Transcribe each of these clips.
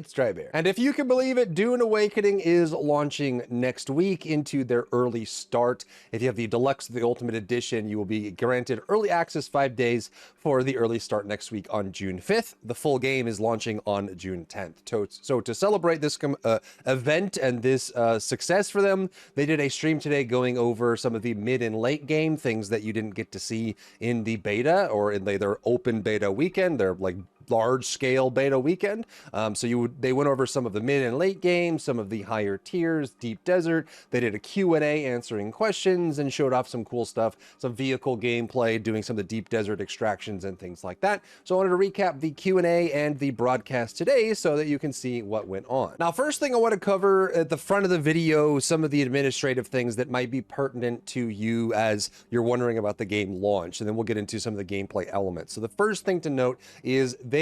it's Drybear. And if you can believe it, Dune Awakening is launching next week into their early start. If you have the Deluxe, the Ultimate Edition, you will be granted early access 5 days for the early start next week on June 5th. The full game is launching on June 10th. So to celebrate this event and this success for them, they did a stream today going over some of the mid and late game things that you didn't get to see in the beta or in their open beta weekend. They're like large scale beta weekend. They went over some of the mid and late games, some of the higher tiers, Deep Desert. They did a Q&A answering questions and showed off some cool stuff, some vehicle gameplay, doing some of the Deep Desert extractions and things like that. So I wanted to recap the Q&A and the broadcast today so that you can see what went on. Now, first thing I want to cover at the front of the video, some of the administrative things that might be pertinent to you as you're wondering about the game launch, and then we'll get into some of the gameplay elements. So the first thing to note is they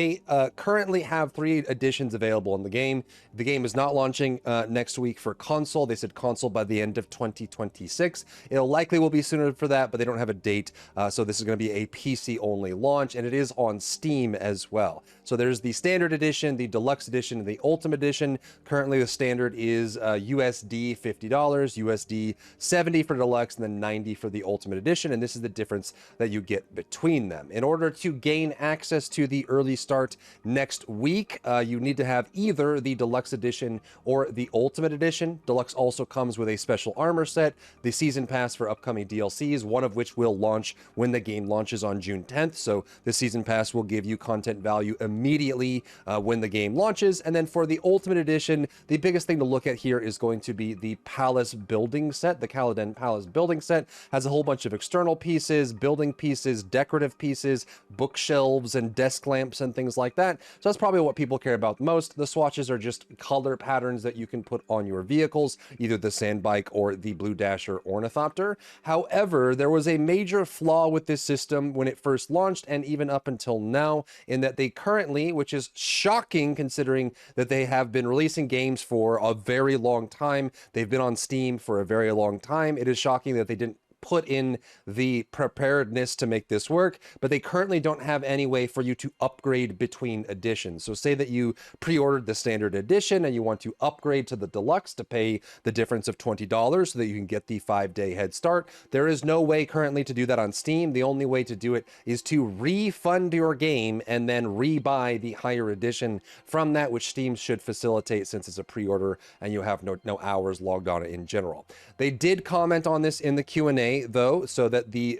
currently have 3 editions available in the game. The game is not launching next week for console. They said console by the end of 2026. It'll likely will be sooner for that, but they don't have a date. So this is going to be a PC only launch, and it is on Steam as well. So there's the standard edition, the deluxe edition, and the ultimate edition. Currently the standard is USD $50, USD 70 for deluxe, and then 90 for the ultimate edition. And this is the difference that you get between them. In order to gain access to the early start next week, you need to have either the deluxe edition or the ultimate edition. Deluxe also comes with a special armor set, the season pass for upcoming DLCs, one of which will launch when the game launches on June 10th. So the season pass will give you content value immediately when the game launches. And then for the ultimate edition, the biggest thing to look at here is going to be the palace building set. The Caladan Palace building set has a whole bunch of external pieces, building pieces, decorative pieces, bookshelves and desk lamps and things like that. So that's probably what people care about most. The swatches are just color patterns that you can put on your vehicles, either the Sandbike or the Blue Dasher Ornithopter. However, there was a major flaw with this system when it first launched and even up until now, in that they currently, which is shocking considering that they have been releasing games for a very long time. They've been on Steam for a very long time. It is shocking that they didn't put in the preparedness to make this work, but they currently don't have any way for you to upgrade between editions. So say that you pre-ordered the standard edition and you want to upgrade to the deluxe to pay the difference of $20 so that you can get the 5-day head start. There is no way currently to do that on Steam. The only way to do it is to refund your game and then rebuy the higher edition from that, which Steam should facilitate since it's a pre-order and you have no hours logged on it in general. They did comment on this in the Q&A though, so that the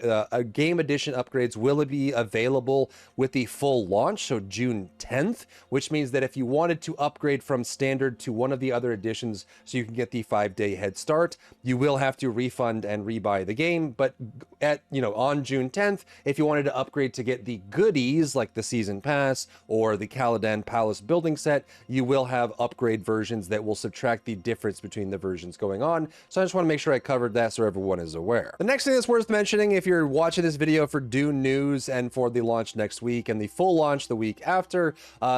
game edition upgrades will be available with the full launch, so June 10th, which means that if you wanted to upgrade from standard to one of the other editions so you can get the 5-day head start, you will have to refund and rebuy the game. But on June 10th, if you wanted to upgrade to get the goodies like the season pass or the Caladan Palace building set, you will have upgrade versions that will subtract the difference between the versions going on. So I just want to make sure I covered that so everyone is aware. The next thing that's worth mentioning, if you're watching this video for Dune news and for the launch next week and the full launch the week after,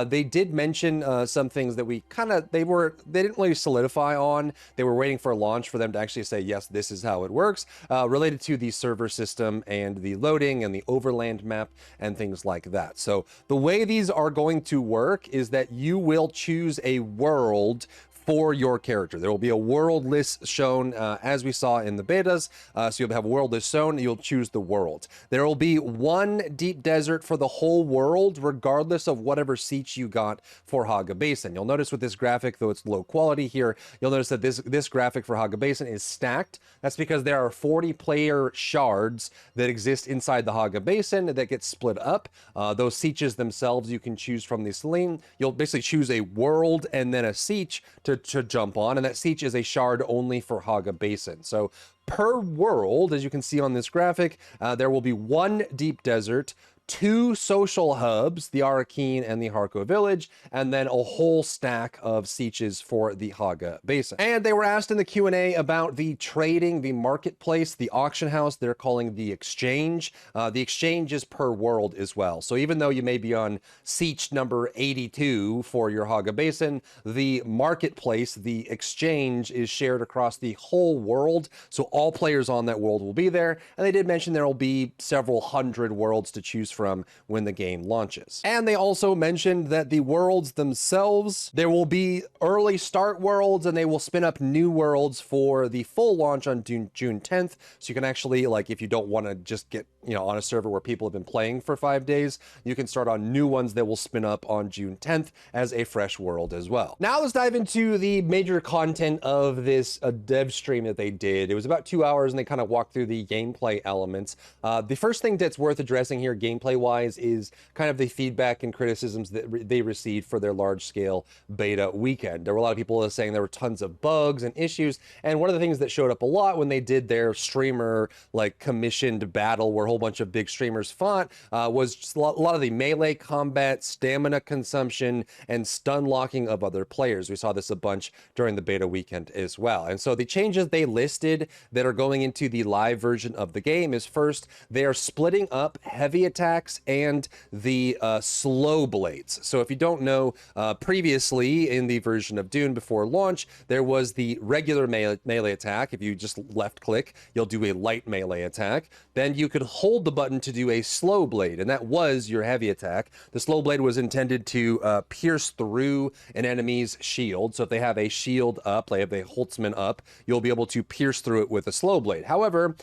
they did mention some things that we they didn't really solidify on. They were waiting for a launch for them to actually say, yes, this is how it works, related to the server system and the loading and the overland map and things like that. So the way these are going to work is that you will choose a world for your character. There will be a world list shown as we saw in the betas. So you'll have a world list shown, you'll choose the world. There will be one deep desert for the whole world, regardless of whatever seats you got for Haga Basin. You'll notice with this graphic, though it's low quality here, you'll notice that this graphic for Haga Basin is stacked. That's because there are 40 player shards that exist inside the Haga Basin that get split up. Those sieges themselves you can choose from the Saline. You'll basically choose a world and then a siege to jump on, and that siege is a shard only for Haga Basin. So per world, as you can see on this graphic, there will be one deep desert, 2 social hubs, the Arakis and the Harko village, and then a whole stack of sieges for the Haga Basin. And they were asked in the Q&A about the trading, the marketplace, the auction house they're calling the exchange. The exchange is per world as well. So even though you may be on siege number 82 for your Haga Basin, the marketplace, the exchange, is shared across the whole world. So all players on that world will be there. And they did mention there will be several hundred worlds to choose from when the game launches. And they also mentioned that the worlds themselves, there will be early start worlds and they will spin up new worlds for the full launch on June 10th. So you can actually, like, if you don't want to just get, you know, on a server where people have been playing for 5 days, you can start on new ones that will spin up on June 10th as a fresh world as well. Now let's dive into the major content of this dev stream that they did. It was about 2 hours and they kind of walked through the gameplay elements. The first thing that's worth addressing here gameplay wise is kind of the feedback and criticisms that they received for their large scale beta weekend. There were a lot of people saying there were tons of bugs and issues, and one of the things that showed up a lot when they did their streamer like commissioned battle where a whole bunch of big streamers fought was just a lot of the melee combat, stamina consumption, and stun locking of other players. We saw this a bunch during the beta weekend as well. And so the changes they listed that are going into the live version of the game is, first, they are splitting up heavy attacks and the slow blades. So if you don't know, previously in the version of Dune before launch, there was the regular melee attack. If you just left click, you'll do a light melee attack. Then you could hold the button to do a slow blade, and that was your heavy attack. The slow blade was intended to pierce through an enemy's shield. So if they have a shield up, they have a Holtzman up, you'll be able to pierce through it with a slow blade. However,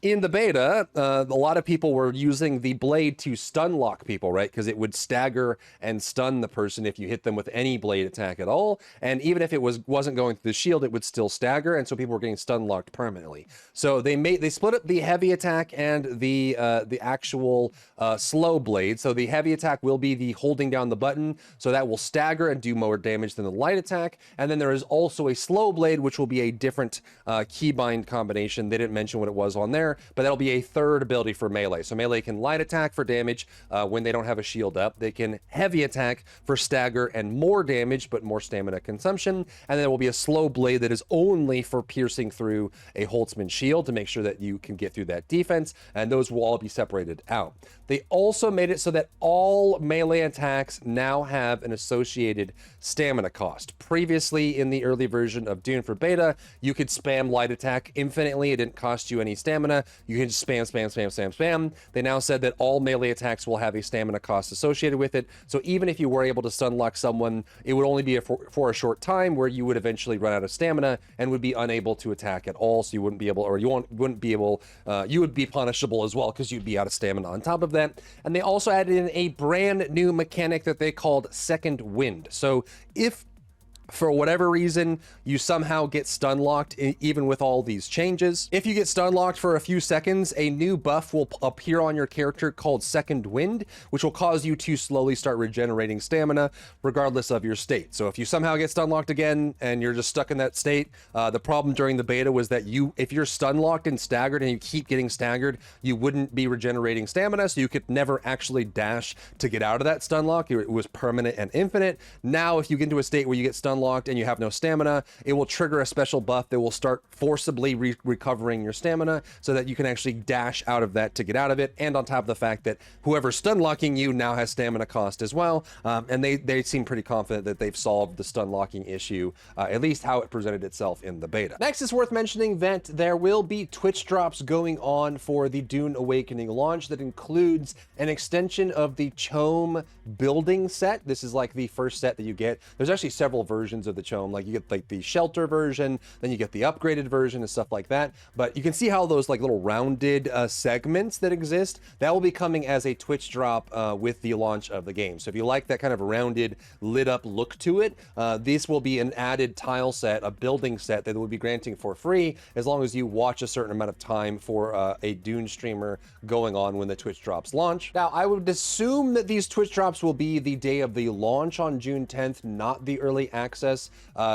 in the beta, a lot of people were using the blade to stun lock people, right? Because it would stagger and stun the person if you hit them with any blade attack at all. And even if it wasn't going through the shield, it would still stagger. And so people were getting stun locked permanently. So they split up the heavy attack and the actual slow blade. So the heavy attack will be the holding down the button. So that will stagger and do more damage than the light attack. And then there is also a slow blade, which will be a different keybind combination. They didn't mention what it was on there, but that'll be a third ability for melee. So melee can light attack for damage when they don't have a shield up. They can heavy attack for stagger and more damage, but more stamina consumption. And then there will be a slow blade that is only for piercing through a Holtzman shield to make sure that you can get through that defense. And those will all be separated out. They also made it so that all melee attacks now have an associated stamina cost. Previously, in the early version of Dune for beta, you could spam light attack infinitely. It didn't cost you any stamina. You can just spam. They now said that all melee attacks will have a stamina cost associated with it. So even if you were able to stun lock someone, it would only be for a short time where you would eventually run out of stamina and would be unable to attack at all. So you wouldn't be able, or you wouldn't be able, you would be punishable as well because you'd be out of stamina on top of that. And they also added in a brand new mechanic that they called Second Wind. So if for whatever reason you somehow get stun locked, even with all these changes, if you get stun locked for a few seconds, a new buff will appear on your character called Second Wind, which will cause you to slowly start regenerating stamina regardless of your state. So if you somehow get stun locked again and you're just stuck in that state, the problem during the beta was that if you're stun locked and staggered and you keep getting staggered, you wouldn't be regenerating stamina, so you could never actually dash to get out of that stun lock. It was permanent and infinite. Now if you get into a state where you get stun locked and you have no stamina, it will trigger a special buff that will start forcibly recovering your stamina so that you can actually dash out of that to get out of it. And on top of the fact that whoever's stun locking you now has stamina cost as well. And they seem pretty confident that they've solved the stun locking issue, at least how it presented itself in the beta. Next, it's worth mentioning that there will be Twitch drops going on for the Dune Awakening launch that includes an extension of the Chome building set. This is like the first set that you get. There's actually several versions of the Chome. Like you get like the shelter version, then you get the upgraded version and stuff like that. But you can see how those like little rounded segments that exist, that will be coming as a Twitch drop with the launch of the game. So if you like that kind of rounded lit up look to it, this will be an added tile set, a building set that will be granting for free as long as you watch a certain amount of time for a Dune streamer going on when the Twitch drops launch. Now I would assume that these Twitch drops will be the day of the launch on June 10th, not the early access.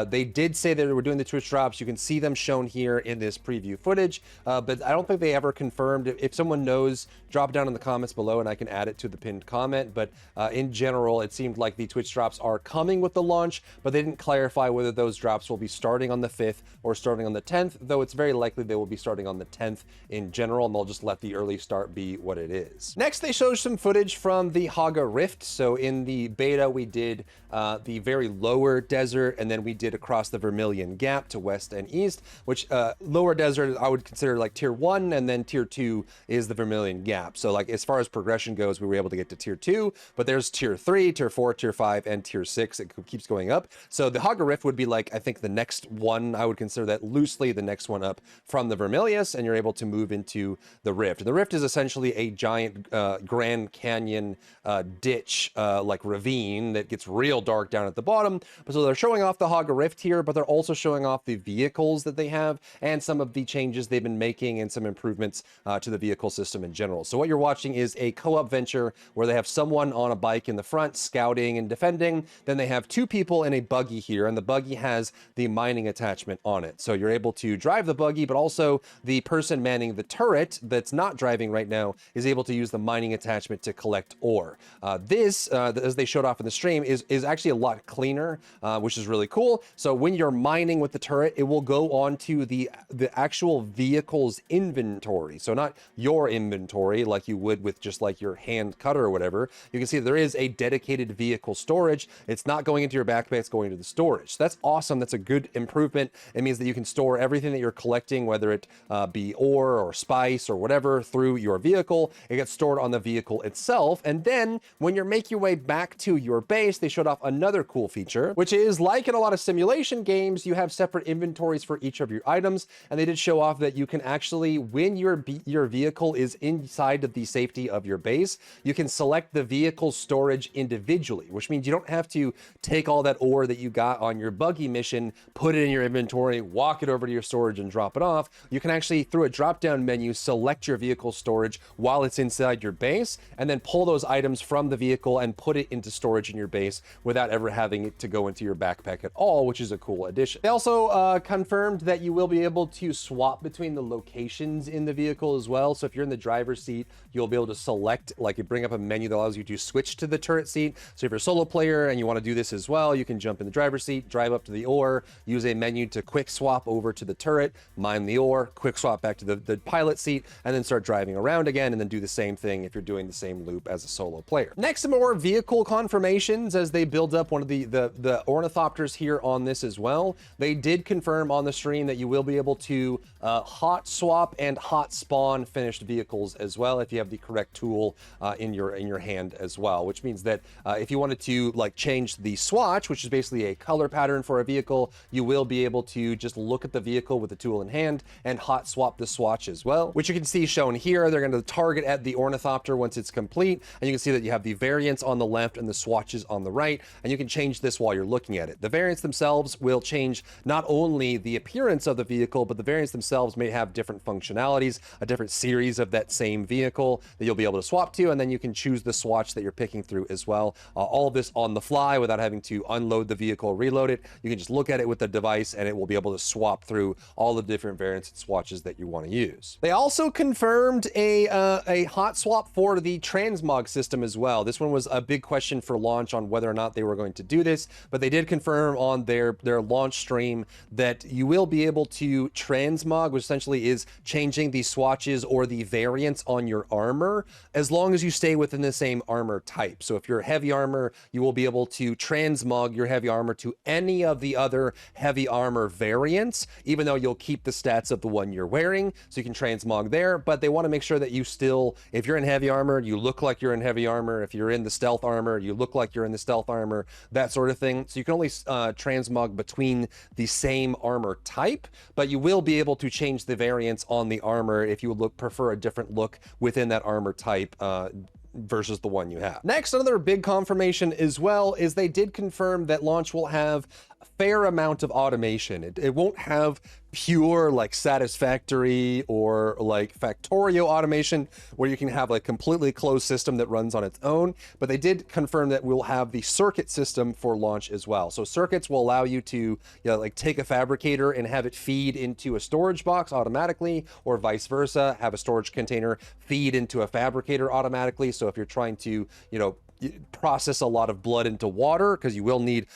They did say that they were doing the Twitch drops. You can see them shown here in this preview footage, but I don't think they ever confirmed. If someone knows, drop it down in the comments below and I can add it to the pinned comment. But in general, it seemed like the Twitch drops are coming with the launch, but they didn't clarify whether those drops will be starting on the 5th or starting on the 10th, though it's very likely they will be starting on the 10th in general, and they'll just let the early start be what it is. Next, they showed some footage from the Haga Rift. So in the beta, we did the very lower desert Desert, and then we did across the Vermilion Gap to west and east, which Lower Desert I would consider like tier 1, and then tier 2 is the Vermilion Gap. So like as far as progression goes, we were able to get to tier 2, but there's tier 3, tier 4, tier 5, and tier 6. It keeps going up. So the Hogger Rift would be like, I think the next one, I would consider that loosely the next one up from the Vermilius, and you're able to move into the Rift. The Rift is essentially a giant Grand Canyon ditch, like ravine that gets real dark down at the bottom. So they're showing off the Hogger Rift here, but they're also showing off the vehicles that they have and some of the changes they've been making and some improvements to the vehicle system in general. So what you're watching is a co-op venture where they have someone on a bike in the front scouting and defending. Then they have 2 people in a buggy here, and the buggy has the mining attachment on it. So you're able to drive the buggy, but also the person manning the turret that's not driving right now is able to use the mining attachment to collect ore. This, as they showed off in the stream, is actually a lot cleaner, which is really cool. So when you're mining with the turret, it will go onto the actual vehicle's inventory. So not your inventory like you would with just like your hand cutter or whatever. You can see there is a dedicated vehicle storage. It's not going into your backpack, it's going to the storage. So that's awesome. That's a good improvement. It means that you can store everything that you're collecting, whether it be ore or spice or whatever, through your vehicle. It gets stored on the vehicle itself. And then when you make your way back to your base, they showed off another cool feature, which is like in a lot of simulation games, you have separate inventories for each of your items. And they did show off that you can actually, when your vehicle is inside of the safety of your base, you can select the vehicle storage individually, which means you don't have to take all that ore that you got on your buggy mission, put it in your inventory, walk it over to your storage and drop it off. You can actually, through a drop-down menu, select your vehicle storage while it's inside your base, and then pull those items from the vehicle and put it into storage in your base without ever having it to go into your backpack at all, which is a cool addition. They also confirmed that you will be able to swap between the locations in the vehicle as well. So if you're in the driver's seat, you'll be able to select, like you bring up a menu that allows you to switch to the turret seat. So if you're a solo player and you want to do this as well, you can jump in the driver's seat, drive up to the ore, use a menu to quick swap over to the turret, mine the ore, quick swap back to the pilot seat, and then start driving around again, and then do the same thing if you're doing the same loop as a solo player. Next, some more vehicle confirmations as they build up one of the ornithopters here on this as well. They did confirm on the stream that you will be able to hot swap and hot spawn finished vehicles as well if you have the correct tool in your hand as well, which means that if you wanted to like change the swatch, which is basically a color pattern for a vehicle, you will be able to just look at the vehicle with the tool in hand and hot swap the swatch as well, which you can see shown here. They're going to target at the ornithopter once it's complete, and you can see that you have the variants on the left and the swatches on the right, and you can change this while you're looking at it. The variants themselves will change not only the appearance of the vehicle, but the variants themselves may have different functionalities, a different series of that same vehicle that you'll be able to swap to, and then you can choose the swatch that you're picking through as well. All of this on the fly without having to unload the vehicle, reload it. You can just look at it with the device and it will be able to swap through all the different variants and swatches that you want to use. They also confirmed a hot swap for the Transmog system as well. This one was a big question for launch on whether or not they were going to do this, but they did confirm on their launch stream that you will be able to transmog, which essentially is changing the swatches or the variants on your armor as long as you stay within the same armor type. So if you're heavy armor, you will be able to transmog your heavy armor to any of the other heavy armor variants, even though you'll keep the stats of the one you're wearing, so you can transmog there. But they want to make sure that you still, if you're in heavy armor, you look like you're in heavy armor. If you're in the stealth armor, you look like you're in the stealth armor, that sort of thing. So you can only transmog between the same armor type, but you will be able to change the variants on the armor if you prefer a different look within that armor type versus the one you have. Next, another big confirmation as well is they did confirm that launch will have a fair amount of automation. It won't have pure like satisfactory or like Factorio automation where you can have like completely closed system that runs on its own, but they did confirm that we'll have the circuit system for launch as well. So circuits will allow you to like take a fabricator and have it feed into a storage box automatically, or vice versa, have a storage container feed into a fabricator automatically. So if you're trying to process a lot of blood into water, because you will need,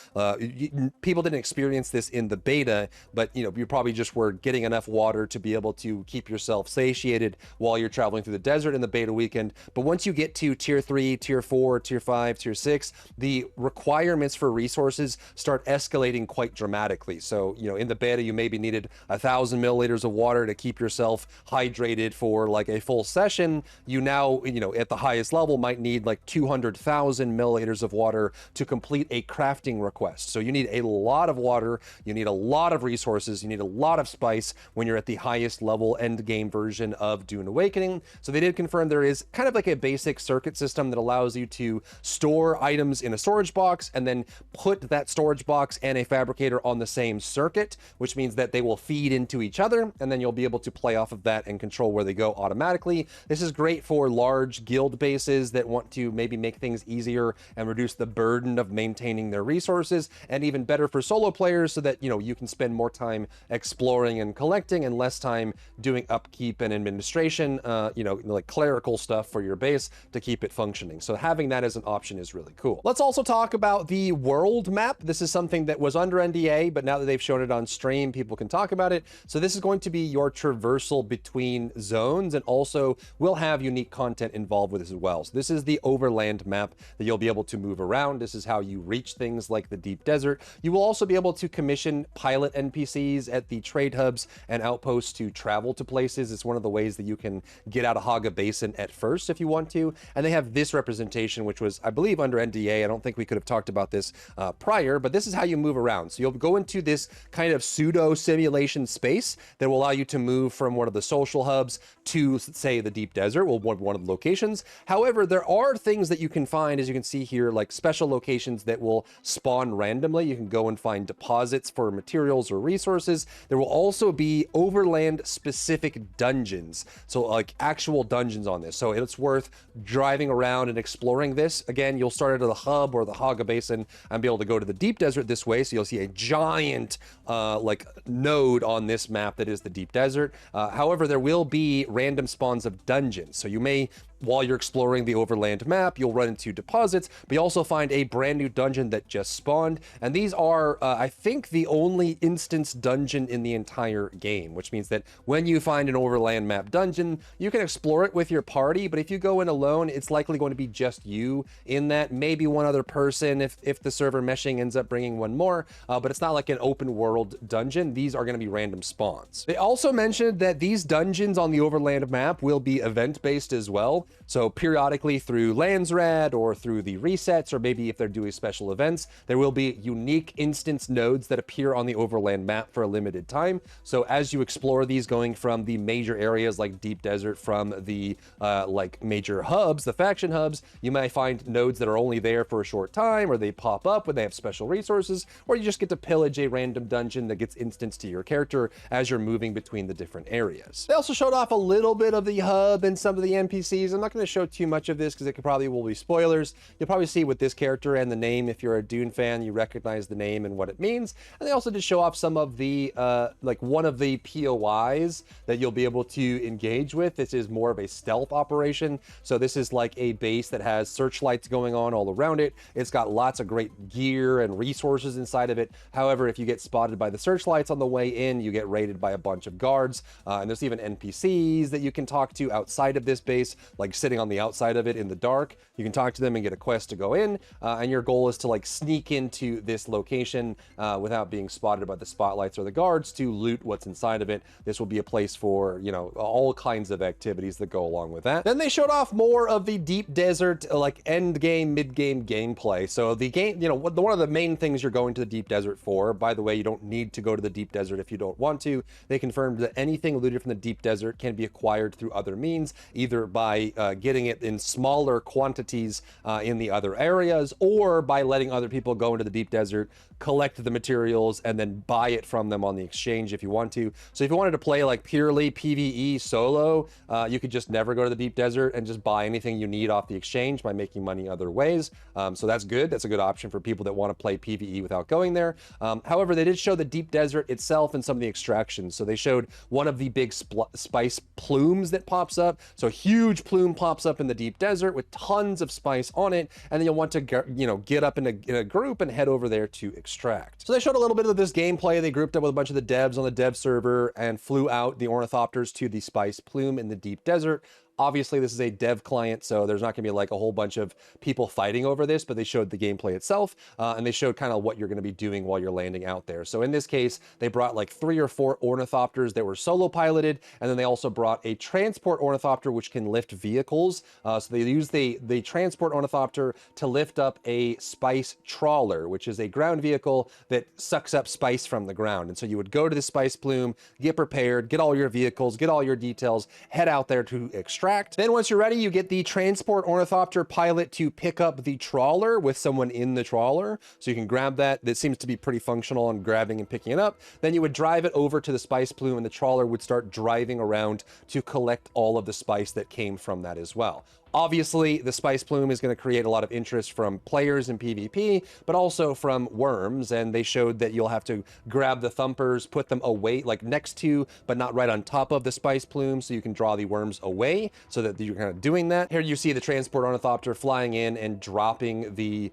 people didn't experience this in the beta, but you probably just were getting enough water to be able to keep yourself satiated while you're traveling through the desert in the beta weekend. But once you get to tier 3, tier 4, tier 5, tier 6, the requirements for resources start escalating quite dramatically. So in the beta, you maybe needed 1,000 milliliters of water to keep yourself hydrated for like a full session. You now, at the highest level, might need like 200,000 milliliters of water to complete a crafting request. So you need a lot of water, you need a lot of resources, you need a lot of spice when you're at the highest level end game version of Dune Awakening. So they did confirm there is kind of like a basic circuit system that allows you to store items in a storage box and then put that storage box and a fabricator on the same circuit, which means that they will feed into each other, and then you'll be able to play off of that and control where they go automatically. This is great for large guild bases that want to maybe make things easier and reduce the burden of maintaining their resources, and even better for solo players so that you can spend more time exploring and collecting and less time doing upkeep and administration, like clerical stuff for your base to keep it functioning. So having that as an option is really cool. Let's also talk about the world map. This is something that was under NDA, but now that they've shown it on stream, people can talk about it. So this is going to be your traversal between zones, and also will have unique content involved with this as well. So this is the overland map that you'll be able to move around. This is how you reach things like the deep desert. You will also be able to commission pilot NPCs at the trade hubs and outposts to travel to places. It's one of the ways that you can get out of Haga Basin at first if you want to. And they have this representation, which was, I believe, under NDA. I don't think we could have talked about this prior, but this is how you move around. So you'll go into this kind of pseudo simulation space that will allow you to move from one of the social hubs to, say, the deep desert, well, one of the locations. However, there are things that you can find, as you can see here, like special locations that will spawn randomly. You can go and find deposits for materials or resources. There will also be overland specific dungeons, so like actual dungeons on this. So it's worth driving around and exploring this. Again, you'll start at the hub or the Haga Basin and be able to go to the deep desert this way. So you'll see a giant like node on this map that is the deep desert. However, there will be random spawns of dungeons. So you may, while you're exploring the overland map, you'll run into deposits, but you also find a brand new dungeon that just spawned. And these are, I think, the only instance dungeon in the entire game, which means that when you find an overland map dungeon, you can explore it with your party, but if you go in alone, it's likely going to be just you in that, maybe one other person if the server meshing ends up bringing one more, but it's not like an open world dungeon. These are going to be random spawns. They also mentioned that these dungeons on the overland map will be event-based as well. So periodically through Landsraad or through the resets, or maybe if they're doing special events, there will be unique instance nodes that appear on the overland map for a limited time. So as you explore these, going from the major areas like deep desert, from the like major hubs, the faction hubs, you might find nodes that are only there for a short time, or they pop up when they have special resources, or you just get to pillage a random dungeon that gets instanced to your character as you're moving between the different areas. They also showed off a little bit of the hub and some of the NPCs. I'm not going to show too much of this because it probably will be spoilers. You'll probably see with this character and the name, if you're a Dune fan, you recognize the name and what it means. And they also did show off some of the like one of the POIs that you'll be able to engage with. This is more of a stealth operation. So this is like a base that has searchlights going on all around it. It's got lots of great gear and resources inside of it. However, if you get spotted by the searchlights on the way in, you get raided by a bunch of guards. And there's even NPCs that you can talk to outside of this base, like sitting on the outside of it in the dark. You can talk to them and get a quest to go in, and your goal is to like sneak into this location without being spotted by the spotlights or the guards to loot what's inside of it. This will be a place for, you know, all kinds of activities that go along with that. Then they showed off more of the deep desert, like end game, mid game gameplay. So the game, you know, one of the main things you're going to the deep desert for, by the way, you don't need to go to the deep desert if you don't want to. They confirmed that anything looted from the deep desert can be acquired through other means, either by getting it in smaller quantities in the other areas, or by letting other people go into the deep desert, collect the materials, and then buy it from them on the exchange if you want to. So if you wanted to play like purely PvE solo, you could just never go to the deep desert and just buy anything you need off the exchange by making money other ways. So that's good. That's a good option for people that want to play PvE without going there. However, they did show the deep desert itself and some of the extractions. So they showed one of the big spice plumes that pops up. So huge plume plume pops up in the deep desert with tons of spice on it, and then you'll want to get up in a group and head over there to extract. So they showed a little bit of this gameplay. They grouped up with a bunch of the devs on the dev server and flew out the ornithopters to the spice plume in the deep desert. Obviously, this is a dev client, so there's not going to be like a whole bunch of people fighting over this, but they showed the gameplay itself, and they showed kind of what you're going to be doing while you're landing out there. So in this case, they brought like 3 or 4 ornithopters that were solo piloted, and then they also brought a transport ornithopter which can lift vehicles. So they use the transport ornithopter to lift up a spice trawler, which is a ground vehicle that sucks up spice from the ground. And so you would go to the spice plume, get prepared, get all your vehicles, get all your details, head out there to extract. Then once you're ready, you get the transport ornithopter pilot to pick up the trawler with someone in the trawler. So you can grab that. That seems to be pretty functional on grabbing and picking it up. Then you would drive it over to the spice plume, and the trawler would start driving around to collect all of the spice that came from that as well. Obviously, the spice plume is going to create a lot of interest from players in PvP, but also from worms, and they showed that you'll have to grab the thumpers, put them away, like next to, but not right on top of the spice plume, so you can draw the worms away, so that you're kind of doing that. Here you see the transport ornithopter flying in and dropping the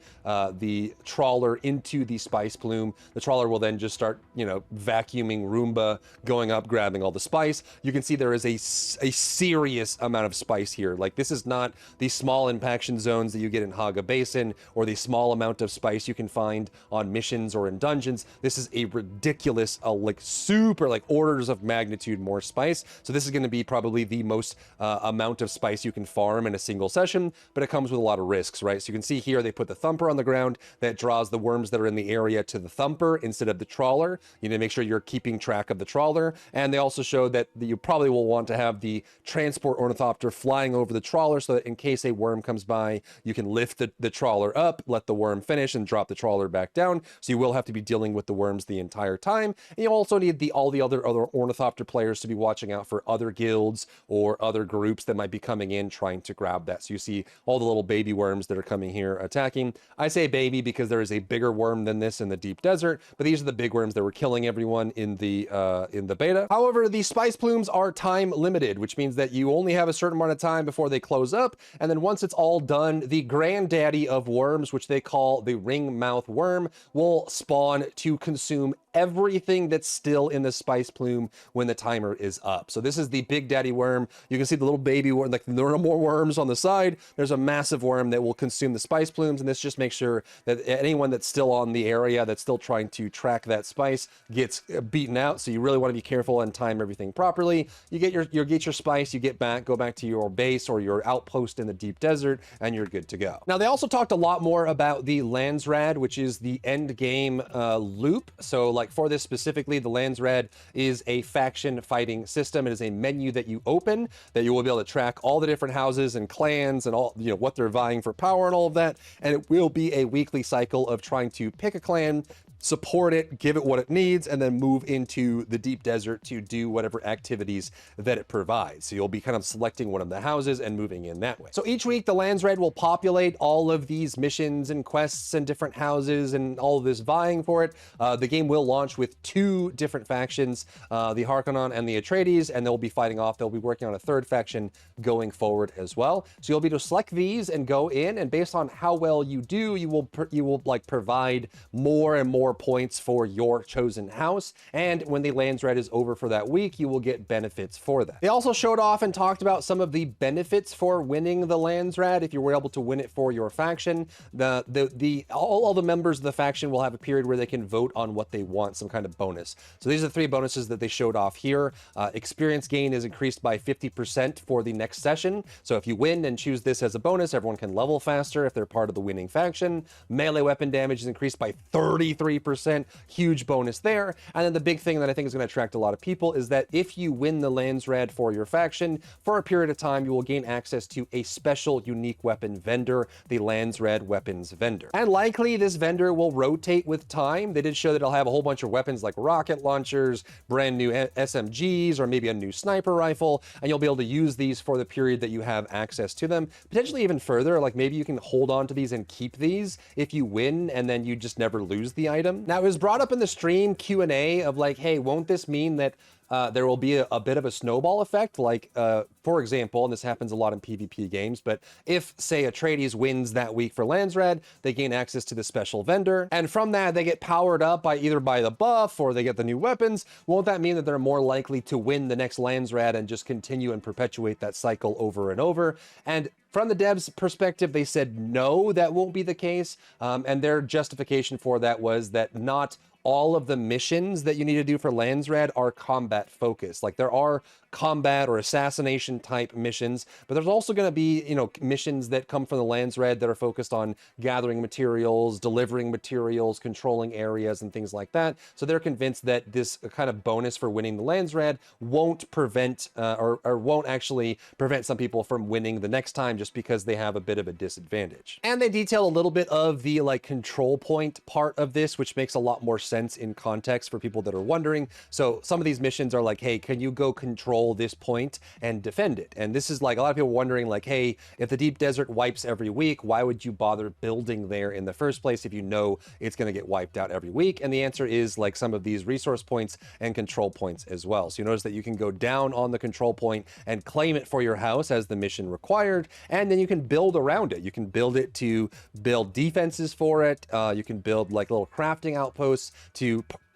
trawler into the spice plume. The trawler will then just start, vacuuming Roomba, going up, grabbing all the spice. You can see there is a serious amount of spice here. Like, this is not the small impaction zones that you get in Haga Basin, or the small amount of spice you can find on missions or in dungeons. This is a ridiculous, super orders of magnitude more spice. So this is going to be probably the most amount of spice you can farm in a single session, but it comes with a lot of risks, right? So you can see here they put the thumper on the ground that draws the worms that are in the area to the thumper instead of the trawler. You need to make sure you're keeping track of the trawler. And they also showed that you probably will want to have the transport ornithopter flying over the trawler, so that in case a worm comes by, you can lift the trawler up, let the worm finish, and drop the trawler back down. So you will have to be dealing with the worms the entire time. And you also need all the other ornithopter players to be watching out for other guilds or other groups that might be coming in trying to grab that. So you see all the little baby worms that are coming here attacking. I say baby because there is a bigger worm than this in the deep desert, but these are the big worms that were killing everyone in the beta. However, the spice plumes are time limited, which means that you only have a certain amount of time before they close up. And then once it's all done, the granddaddy of worms, which they call the Ringmouth worm, will spawn to consume everything that's still in the spice plume when the timer is up. So this is the big daddy worm. You can see the little baby worm, like there are no more worms on the side. There's a massive worm that will consume the spice plumes, and this just makes sure that anyone that's still on the area that's still trying to track that spice gets beaten out. So you really want to be careful and time everything properly. You get your spice, you get back, go back to your base or your outpost in the deep desert, and you're good to go. Now they also talked a lot more about the Landsraad, which is the end game loop. So like for this specifically, the Landsraad is a faction fighting system. It is a menu that you open that you will be able to track all the different houses and clans and all, what they're vying for power and all of that. And it will be a weekly cycle of trying to pick a clan, support it, give it what it needs, and then move into the deep desert to do whatever activities that it provides. So you'll be kind of selecting one of the houses and moving in that way. So each week the Landsraad will populate all of these missions and quests and different houses and all of this vying for it. The game will launch with 2 different factions, the Harkonnen and the Atreides, and they'll be fighting off. They'll be working on a 3rd faction going forward as well. So you'll be able to select these and go in, and based on how well you do, you will provide more and more points for your chosen house, and when the Landsraad is over for that week, you will get benefits for that. They also showed off and talked about some of the benefits for winning the Landsraad if you were able to win it for your faction. All the members of the faction will have a period where they can vote on what they want, some kind of bonus. So these are the 3 bonuses that they showed off here. Experience gain is increased by 50% for the next session. So if you win and choose this as a bonus, everyone can level faster if they're part of the winning faction. Melee weapon damage is increased by 33%. Huge bonus there. And then the big thing that I think is going to attract a lot of people is that if you win the Landsraad for your faction, for a period of time, you will gain access to a special unique weapon vendor, the Landsraad weapons vendor. And likely this vendor will rotate with time. They did show that it'll have a whole bunch of weapons like rocket launchers, brand new SMGs, or maybe a new sniper rifle, and you'll be able to use these for the period that you have access to them. Potentially even further, like maybe you can hold on to these and keep these if you win and then you just never lose the item. Now, it was brought up in the stream Q&A of like, hey, won't this mean that there will be a bit of a snowball effect. Like, for example, and this happens a lot in PvP games, but if, say, Atreides wins that week for Landsraad, they gain access to the special vendor. And from that, they get powered up by either by the buff or they get the new weapons. Won't that mean that they're more likely to win the next Landsraad and just continue and perpetuate that cycle over and over? And from the devs' perspective, they said no, that won't be the case. And their justification for that was that not all of the missions that you need to do for Landsraad are combat focused. Like, there are combat or assassination type missions, but there's also going to be, you know, missions that come from the Landsraad that are focused on gathering materials, delivering materials, controlling areas, and things like that. So they're convinced that this kind of bonus for winning the Landsraad won't prevent or won't actually prevent some people from winning the next time just because they have a bit of a disadvantage. And they detail a little bit of the like control point part of this, which makes a lot more sense in context for people that are wondering. So some of these missions are like, hey, can you go control this point and defend it? And this is like a lot of people wondering like, hey, if the deep desert wipes every week, why would you bother building there in the first place if you know it's going to get wiped out every week? And the answer is like some of these resource points and control points as well. So you notice that you can go down on the control point and claim it for your house as the mission required, and then you can build around it. You can build it to build defenses for it. You can build like little crafting outposts to,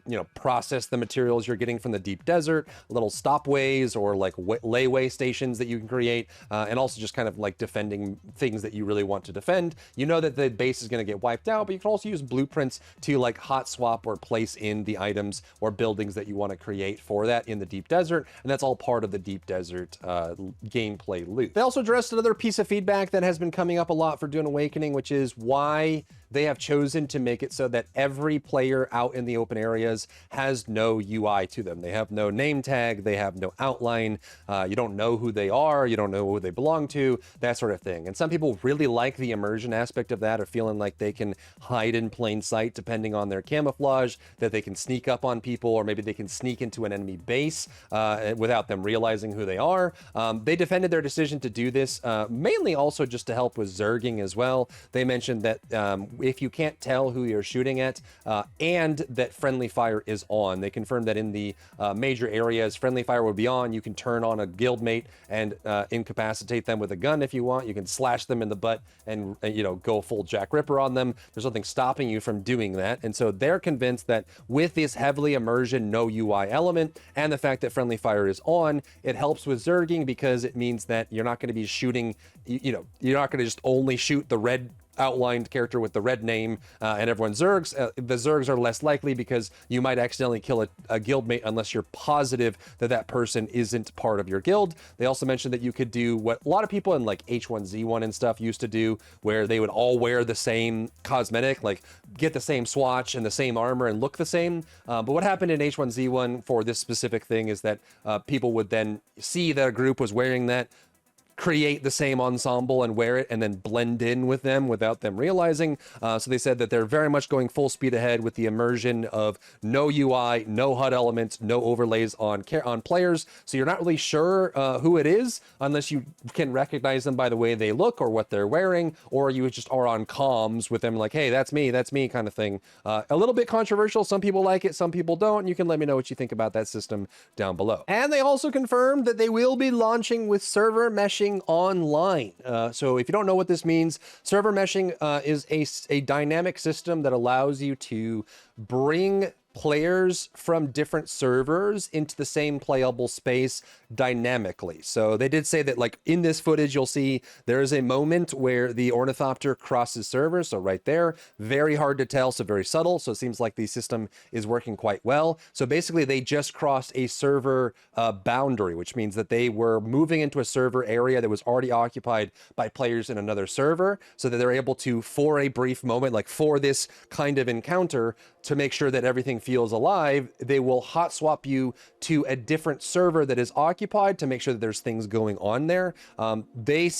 you know, process the materials you're getting from the deep desert, little stopways or like layway stations that you can create, and also just kind of like defending things that you really want to defend. You know that the base is going to get wiped out, but you can also use blueprints to like hot swap or place in the items or buildings that you want to create for that in the deep desert, and that's all part of the deep desert gameplay loop. They also addressed another piece of feedback that has been coming up a lot for Dune Awakening, which is why they have chosen to make it so that every player out in the open areas has no UI to them. They have no name tag, they have no outline, you don't know who they are, you don't know who they belong to, that sort of thing. And some people really like the immersion aspect of that, or feeling like they can hide in plain sight depending on their camouflage, that they can sneak up on people, or maybe they can sneak into an enemy base without them realizing who they are. They defended their decision to do this, mainly also just to help with zerging as well. They mentioned that if you can't tell who you're shooting at, and that friendly fire is on. They confirmed that in the major areas, friendly fire will be on. You can turn on a guildmate and incapacitate them with a gun if you want. You can slash them in the butt and you know, go full Jack Ripper on them. There's nothing stopping you from doing that. And so they're convinced that with this heavily immersion, no UI element, and the fact that friendly fire is on, it helps with zerging because it means that you're not going to be shooting, you know, you're not going to just only shoot the red outlined character with the red name and everyone zergs. The zergs are less likely because you might accidentally kill a guildmate unless you're positive that that person isn't part of your guild. They also mentioned that you could do what a lot of people in like H1Z1 and stuff used to do, where they would all wear the same cosmetic, like get the same swatch and the same armor and look the same. But what happened in H1Z1 for this specific thing is that people would then see that a group was wearing that, create the same ensemble and wear it, and then blend in with them without them realizing. So they said that they're very much going full speed ahead with the immersion of no UI, no HUD elements, no overlays on players. So you're not really sure who it is unless you can recognize them by the way they look or what they're wearing, or you just are on comms with them like, hey, that's me kind of thing. A little bit controversial. Some people like it, some people don't. You can let me know what you think about that system down below. And they also confirmed that they will be launching with server meshing online. So if you don't know what this means, server meshing is a dynamic system that allows you to bring players from different servers into the same playable space dynamically. So they did say that, like, in this footage, you'll see there is a moment where the ornithopter crosses servers. So right there, very hard to tell, so very subtle. So it seems like the system is working quite well. So basically they just crossed a server boundary, which means that they were moving into a server area that was already occupied by players in another server, so that they're able to, for a brief moment, like for this kind of encounter, to make sure that everything feels alive, they will hot swap you to a different server that is occupied to make sure that there's things going on there. It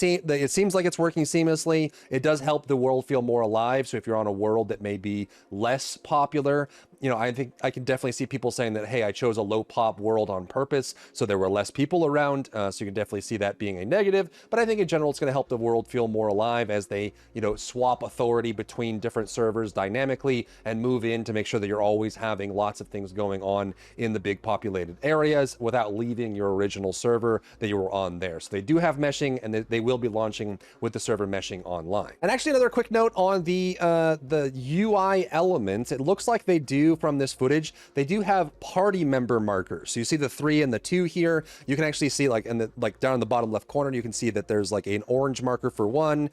seems like it's working seamlessly. It does help the world feel more alive. So if you're on a world that may be less popular, you know, I think I can definitely see people saying that, hey, I chose a low pop world on purpose, so there were less people around. So you can definitely see that being a negative. But I think in general, it's going to help the world feel more alive as they, you know, swap authority between different servers dynamically and move in to make sure that you're always having lots of things going on in the big populated areas without leaving your original server that you were on there. So they do have meshing, and they will be launching with the server meshing online. And actually, another quick note on the UI elements. It looks like they do, from this footage, they do have party member markers. So you see the 3 and the 2 here. You can actually see, like, in the, like, down in the bottom left corner, you can see that there's like an orange marker for 1,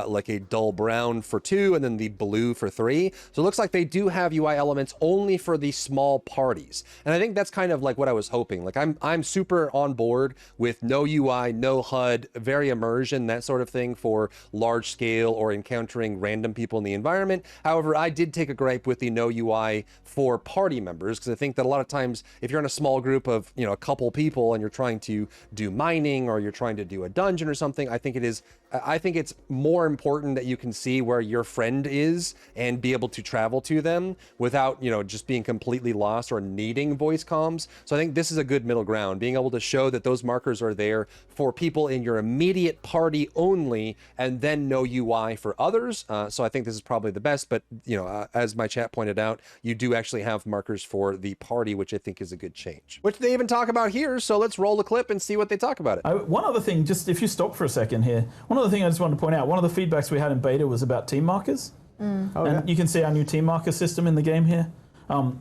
like a dull brown for 2, and then the blue for 3. So it looks like they do have UI elements only for the small parties. And I think that's kind of like what I was hoping. Like, I'm super on board with no UI, no HUD, very immersion, that sort of thing for large scale or encountering random people in the environment. However, I did take a gripe with the no UI for party members, because I think that a lot of times if you're in a small group of, you know, a couple people and you're trying to do mining or you're trying to do a dungeon or something, I think it's more important that you can see where your friend is and be able to travel to them without, you know, just being completely lost or needing voice comms. So I think this is a good middle ground, being able to show that those markers are there for people in your immediate party only, and then no UI for others. So I think this is probably the best, but, you know, as my chat pointed out, you do actually have markers for the party, which I think is a good change, which they even talk about here. So let's roll the clip and see what they talk about it. One other thing, just if you stop for a second here, one other thing I just wanted to point out, one of the feedbacks we had in beta was about team markers. And you can see our new team marker system in the game here.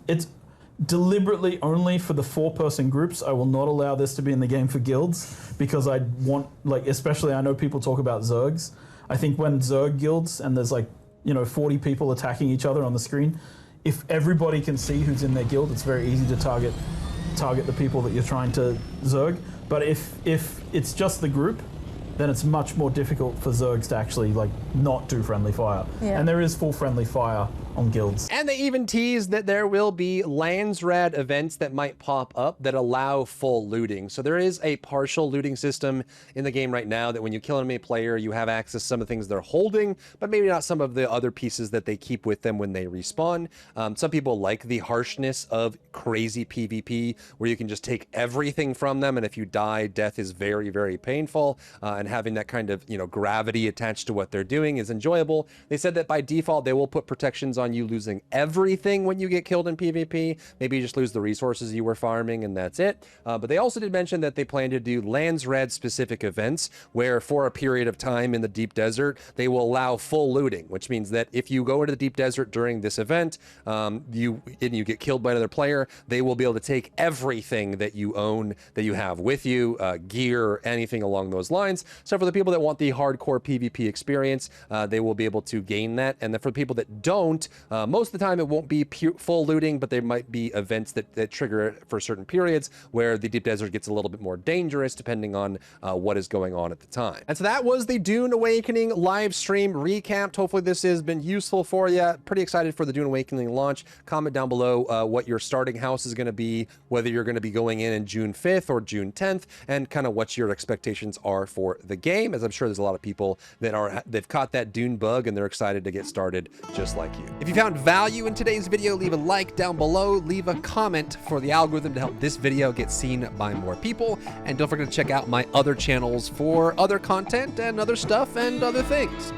It's deliberately only for the 4-person groups. I will not allow this to be in the game for guilds, because I want, like, especially I know people talk about Zergs. I think when Zerg guilds and there's, like, you know, 40 people attacking each other on the screen, if everybody can see who's in their guild, it's very easy to target the people that you're trying to Zerg. But if it's just the group, then it's much more difficult for Zergs to actually, like, not do friendly fire. Yeah. And there is full friendly fire on guilds. And they even tease that there will be Landsraad events that might pop up that allow full looting. So there is a partial looting system in the game right now that when you kill an enemy player, you have access to some of the things they're holding, but maybe not some of the other pieces that they keep with them when they respawn. Some people like the harshness of crazy PvP, where you can just take everything from them, and if you die, death is very, very painful, and having that kind of, you know, gravity attached to what they're doing is enjoyable. They said that by default, they will put protections on you losing everything when you get killed in PvP. Maybe you just lose the resources you were farming and that's it. But they also did mention that they plan to do Landsraad specific events where for a period of time in the deep desert, they will allow full looting, which means that if you go into the deep desert during this event, you get killed by another player, they will be able to take everything that you own, that you have with you, gear, anything along those lines. So for the people that want the hardcore PvP experience, they will be able to gain that. And then for the people that don't, most of the time it won't be full looting, but there might be events that trigger it for certain periods where the deep desert gets a little bit more dangerous depending on what is going on at the time. And so that was the Dune Awakening live stream recap. Hopefully this has been useful for you. Pretty excited for the Dune Awakening launch. Comment down below what your starting house is going to be, whether you're going to be going in June 5th or June 10th, and kind of what your expectations are for the game, as I'm sure there's a lot of people that they've caught that Dune bug and they're excited to get started just like you. If you found value in today's video, leave a like down below, leave a comment for the algorithm to help this video get seen by more people, and don't forget to check out my other channels for other content and other stuff and other things.